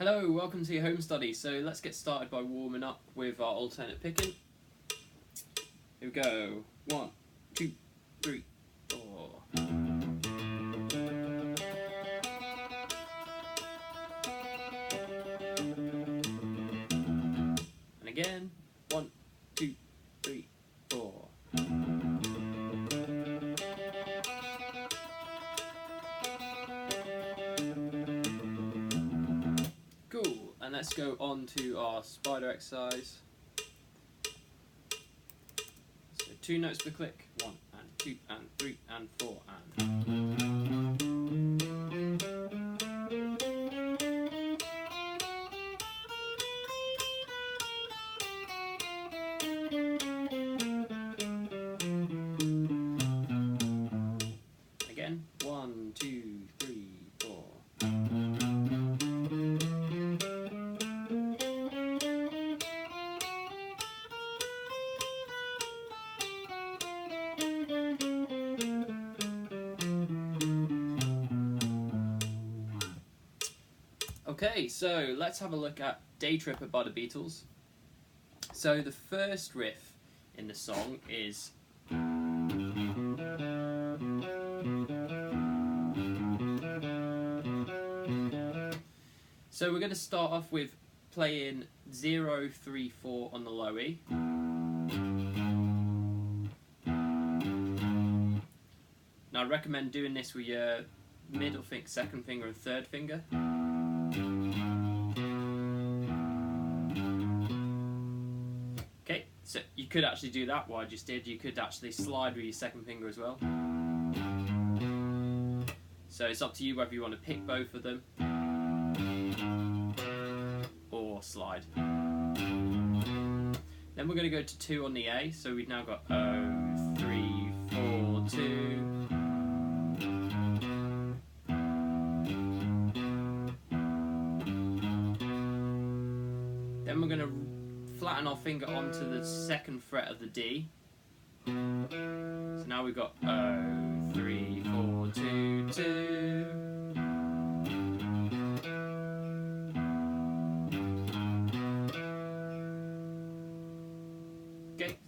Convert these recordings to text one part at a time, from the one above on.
Hello, welcome to your home study. So let's get started by warming up with our alternate picking. Here we go. 1, 2, 3, 4. And again. 1, 2, 3, 4. Cool, and let's go on to our spider exercise. So 2 notes per click, 1 and 2 and 3 and 4 and. Again, 1, 2, 3, 4. Okay, so let's have a look at Day Tripper by the Beatles. So the first riff in the song is so we're going to start off with playing 0, 3, 4 on the low E. Now I recommend doing this with your middle finger, second finger and third finger. Okay, so you could actually do that what I just did. You could actually slide with your second finger as well. So it's up to you whether you want to pick both of them or slide. Then we're going to go to 2 on the A, so we've now got 0, 3, 4, 2. Then we're going to flatten our finger onto the second fret of the D. So now we've got 0, 3, 4, 2, 2. Okay.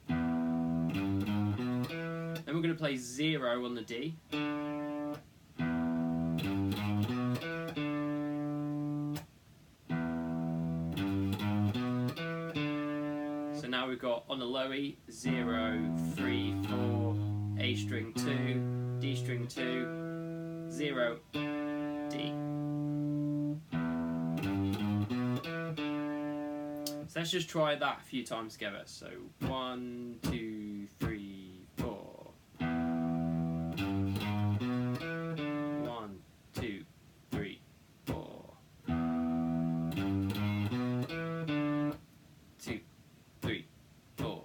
Then we're going to play 0 on the D. So now we've got on the low E 0, 3, 4, A string 2, D string 2, 0, D. So let's just try that a few times together. So 1, 2, 3, 4. 1, 2, 3, 4. 2, 3, 4.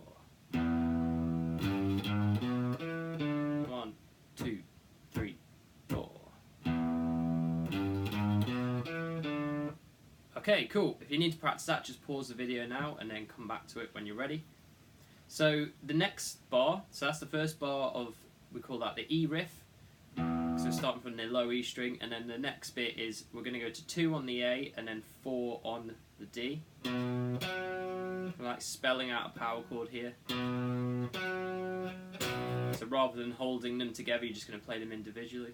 1, 2, 3, 4. Okay, cool. If you need to practice that, just pause the video now and then come back to it when you're ready. So the next bar, so that's the first bar of, we call that the E riff. So starting from the low E string, and then the next bit is we're going to go to 2 on the A and then 4 on the D. We're like spelling out a power chord here. So rather than holding them together, you're just going to play them individually.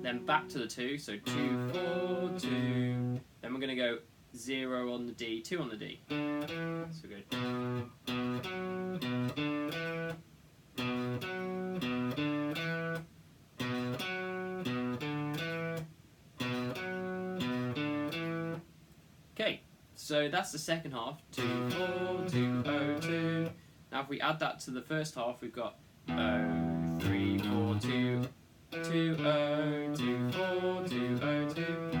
Then back to the 2, so 2, 4, 2. Then we're going to go 0 on the D, 2 on the D. So good. Okay, so that's the second half. 2, 4, 2, 0, 2. Now if we add that to the first half, we've got 0, 3, 4, 2, 2, 0, 2, 4, 2, 0, 2.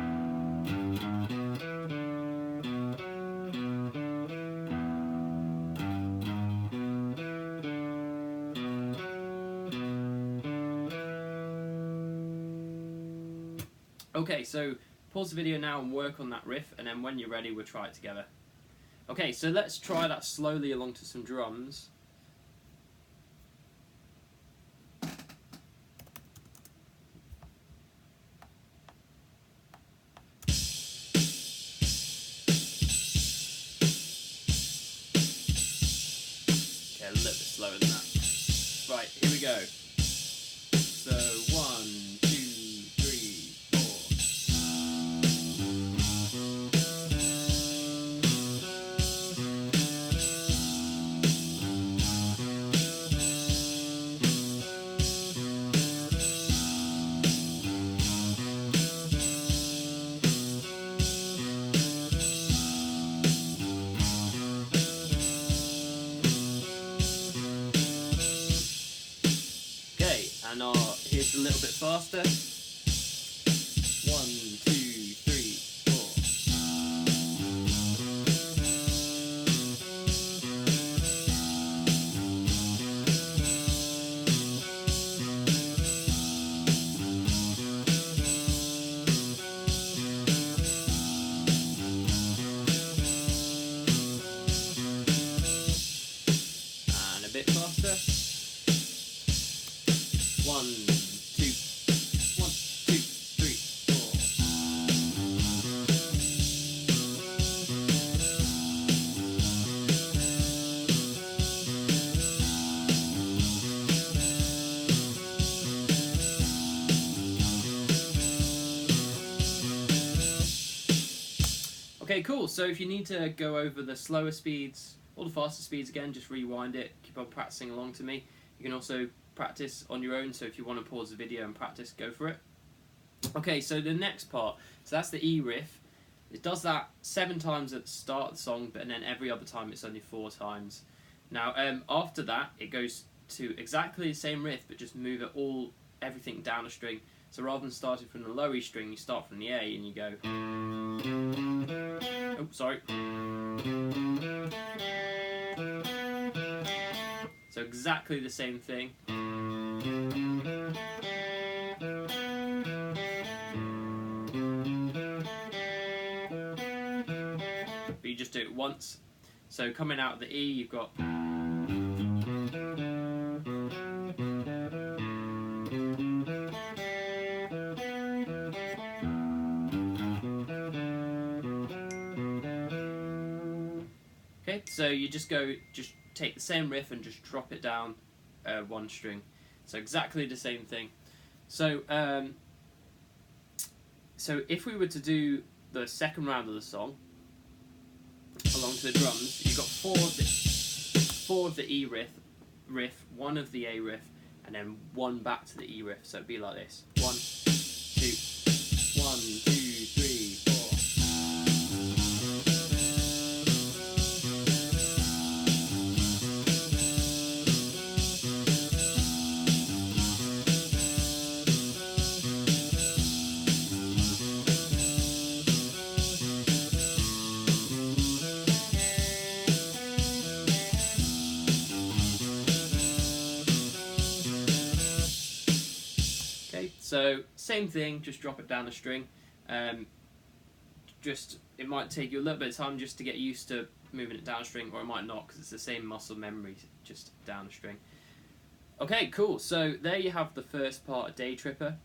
Okay, so pause the video now and work on that riff, and then when you're ready, we'll try it together. Okay, so let's try that slowly along to some drums. a little bit slower than that. Right, here we go. So 1, 2, 3, 4. And here's a little bit faster. 1, 2, 3, 4. And a bit faster. 1, 2, 1, 2, 3, 4. Okay, cool. So if you need to go over the slower speeds or the faster speeds again, just rewind it. Keep on practicing along to me. You can also practice on your own, so if you want to pause the video and practice, go for it. Okay, so the next part, so that's the E riff. It does that 7 times at the start of the song, but then every other time it's only 4 times. Now after that it goes to exactly the same riff, but just move everything down a string. So rather than starting from the low E string, you start from the A and you go, oh sorry, so exactly the same thing. But you just do it once. So coming out of the E, you've got okay, so you just take the same riff and just drop it down 1 string. So exactly the same thing. So so if we were to do the second round of the song along to the drums, you've got 4 of the E riff, 1 of the A riff, and then 1 back to the E riff. So it'd be like this: 1, 2, 1, 2, 3, 4. So same thing, just drop it down a string. It might take you a little bit of time just to get used to moving it down a string, or it might not, because it's the same muscle memory, just down a string. Okay, cool. So there you have the first part of Day Tripper.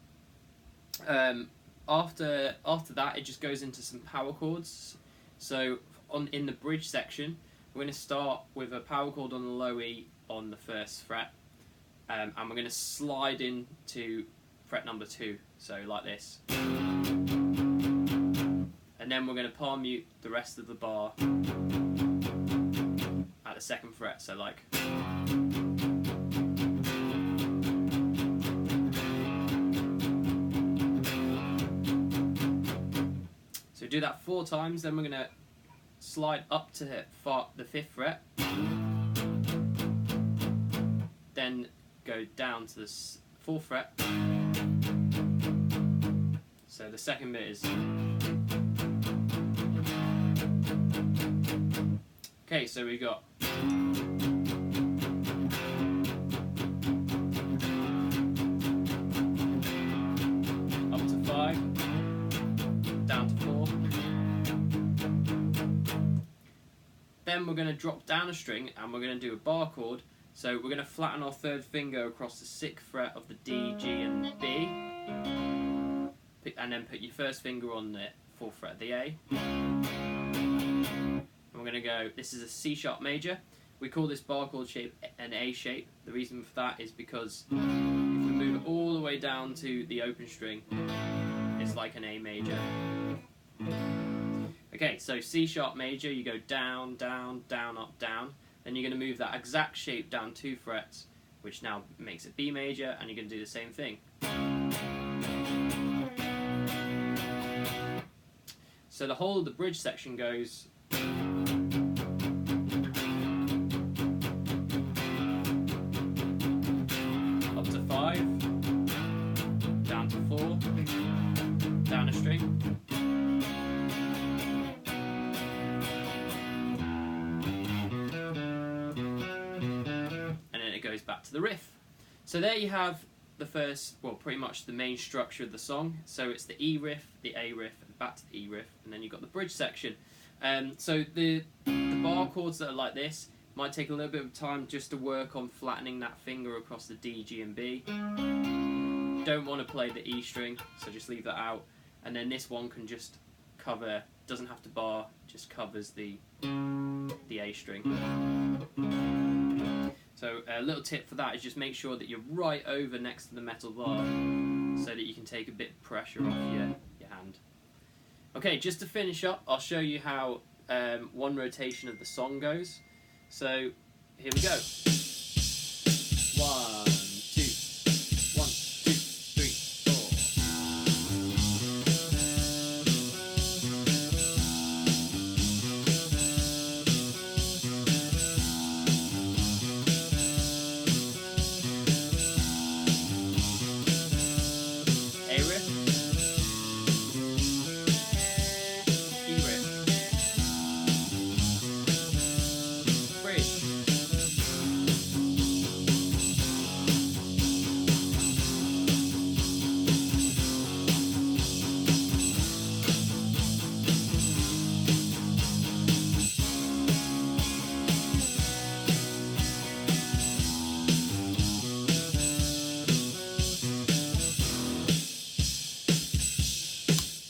After that, it just goes into some power chords. So in the bridge section, we're going to start with a power chord on the low E on the 1st fret, and we're going to slide into fret number 2, so like this. And then we're going to palm mute the rest of the bar at the 2nd fret, so like. So do that 4 times, then we're going to slide up to the 5th fret, then go down to the 4th fret. So the second bit is. Okay, so we got. Up to 5, down to 4. Then we're going to drop down a string and we're going to do a bar chord. So we're going to flatten our 3rd finger across the 6th fret of the D, G and B. And then put your 1st finger on the 4th fret of the A. And we're going to go, this is a C sharp major. we call this bar chord shape an A shape. The reason for that is because if we move it all the way down to the open string, it's like an A major. Okay, so C sharp major, you go down, down, down, up, down. Then you're going to move that exact shape down 2 frets, which now makes it B major, and you're going to do the same thing. So the whole of the bridge section goes up to 5, down to 4, down a string, and then it goes back to the riff. So there you have the first, well, pretty much the main structure of the song. So it's the E riff, the A riff, and back to the E riff, and then you've got the bridge section. So the bar chords that are like this might take a little bit of time just to work on flattening that finger across the D, G, and B. Don't want to play the E string, so just leave that out. And then this one can just cover, doesn't have to bar, just covers the A string. So a little tip for that is just make sure that you're right over next to the metal bar so that you can take a bit of pressure off your hand. Okay, just to finish up, I'll show you how one rotation of the song goes. So here we go. 1, 2, 1, 2, 3, 4. A riff, E riff, bridge,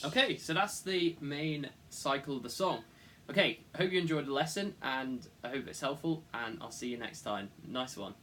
Okay, so that's the main cycle of the song. Okay, I hope you enjoyed the lesson, and I hope it's helpful, and I'll see you next time. Nice one.